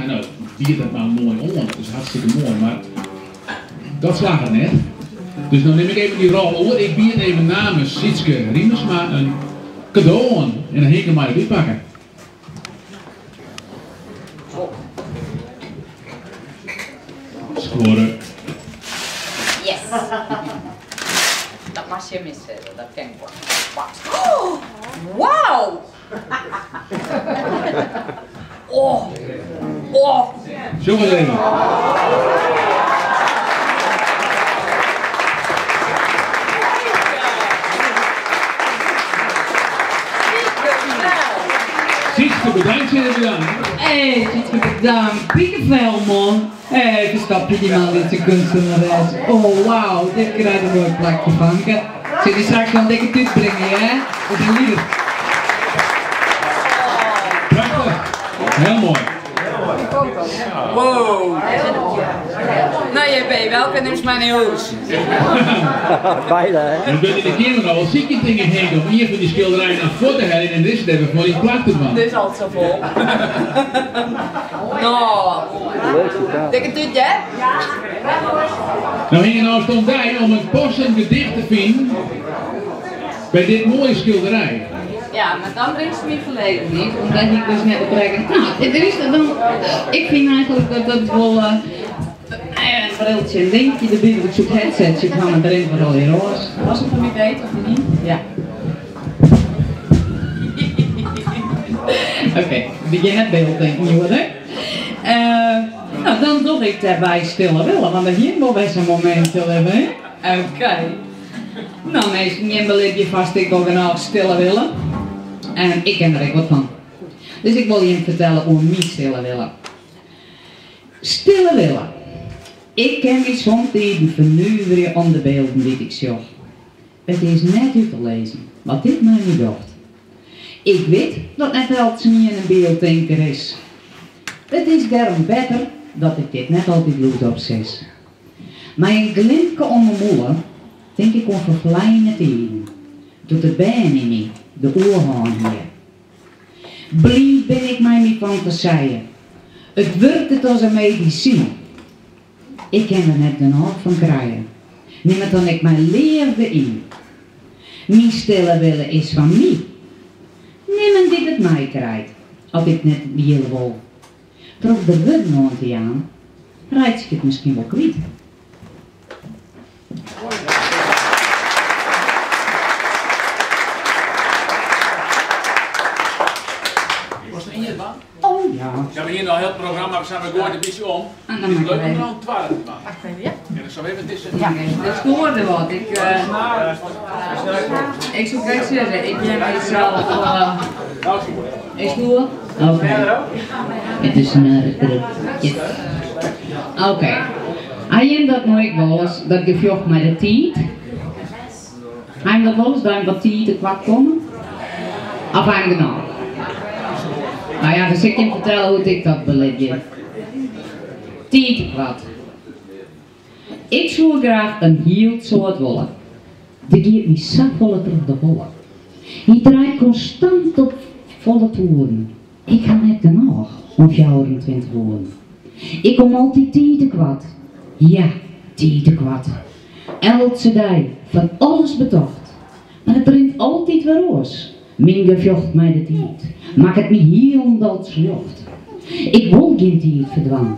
zei, nou, bier dat nou mooi on, dat is hartstikke mooi, maar dat slaagt het net. Dus dan neem ik even die rol over, ik bied even namens Sietske Riemersma een cadeau aan en dan kan maar weer pakken. Scoren. Yes! Dat mag je missen, dat kan ik wel. Oh, wauw! Oh! Oh! Zo maar even. Sietske, bedankt, jullie bedankt. Hé, Sietske, bedankt. Piekenvel, man. Hé, verstap je die man dit zijn kunstenares. Oh, wauw, dit krijgt een mooi plakje van. Zit je straks wel een dikke tut brengen, hè? Op je lief. Prachtig. Heel mooi. Wow! Nou JP, welke neemt mijn huis? Beide, hè? En ben je de kinderen al zieke dingen heen om hier van die schilderijen naar voren te halen en dit is hebben voor die plakte man. Dit is altijd zo vol. Nou, dikke tutje, hè? Nou hier nou stond hij om een passend gedicht te vinden bij dit mooie schilderij. Ja, maar dan brengt ze me verleden niet, omdat ik dus net opbrengen. Nou, er is er dan, ik vind eigenlijk dat het wel een briltje, een dingetje erbij, dat ik zo'n headset zit hangen erin voor al je roos. Was het van mij beter of niet? Ja. Oké, begin het beeld denken jullie. Nou, dan doe ik daarbij stille willen, want hier moet best een momentje hebben. Oké. Nou, meestal neem je vast, ik wil genoeg stille willen. En ik ken er ook wat van. Dus ik wil je vertellen hoe mij stille willen. Stille willen. Ik ken me soms die vernuiveren om de beelden die ik zag. Het is net uit te lezen, wat dit mij niet dacht. Ik weet dat net altijd niet een beelddenker is. Het is daarom beter dat ik dit net altijd bloed opzes. Maar een glimpje om mijn moeder, denk ik over kleine tijden. Doet de been in me, de oorhaan hier. Blij ben ik mij met fantasieën. Het werkt het als een medicijn. Ik ken er net een hoop van krijgen. Neem het dan ik mijn leerde in. Mijn stille willen is van mij. Neem dit het mij krijgt, als ik net willen wil. Trok de wurd aan, rijdt ik het misschien wel kwijt. Was er in je man? Oh ja. Ze hebben hier nog heel het programma, we zijn gewoon een beetje om. En Het dan is mag leuk ik om er even. al 12 te maken. Wacht even, ja? Ja, dat zou even tussen. Ja, dat scoorde wat. Ik zou graag zeggen, ik ben mezelf. Is het goed? Oké. Het is een yes. Oké. Hij heeft dat nooit wel eens, dat gevocht met de tijd. Hij heeft dat wel eens, dat hij wat tijd te kwart komen. Of hij nou. Nou ja, dus ik kan vertellen hoe ik dat beleef. Tijd te kwart. Ik zou graag een heel soort wollen. Die geeft me zakvollen terug de wollen. Die draait constant op volle toeren. Ik ga net genoeg om 24 woorden. Ik kom altijd te kwart. Ja, te kwart. Elke dag, van alles betocht. Maar het brengt altijd weer roos. Mijn gevocht mij de tijd. Maak het me heel dat slocht. Ik wil geen tijd verdwan.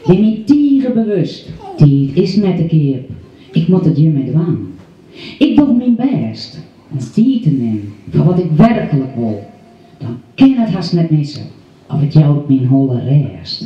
Ben me tieren bewust. Tijd is net een keer. Ik moet het je mee dwaan. Ik doe mijn best om tijd te nemen van wat ik werkelijk wil. Dan kan het haast net missen of het jou mijn holle rest.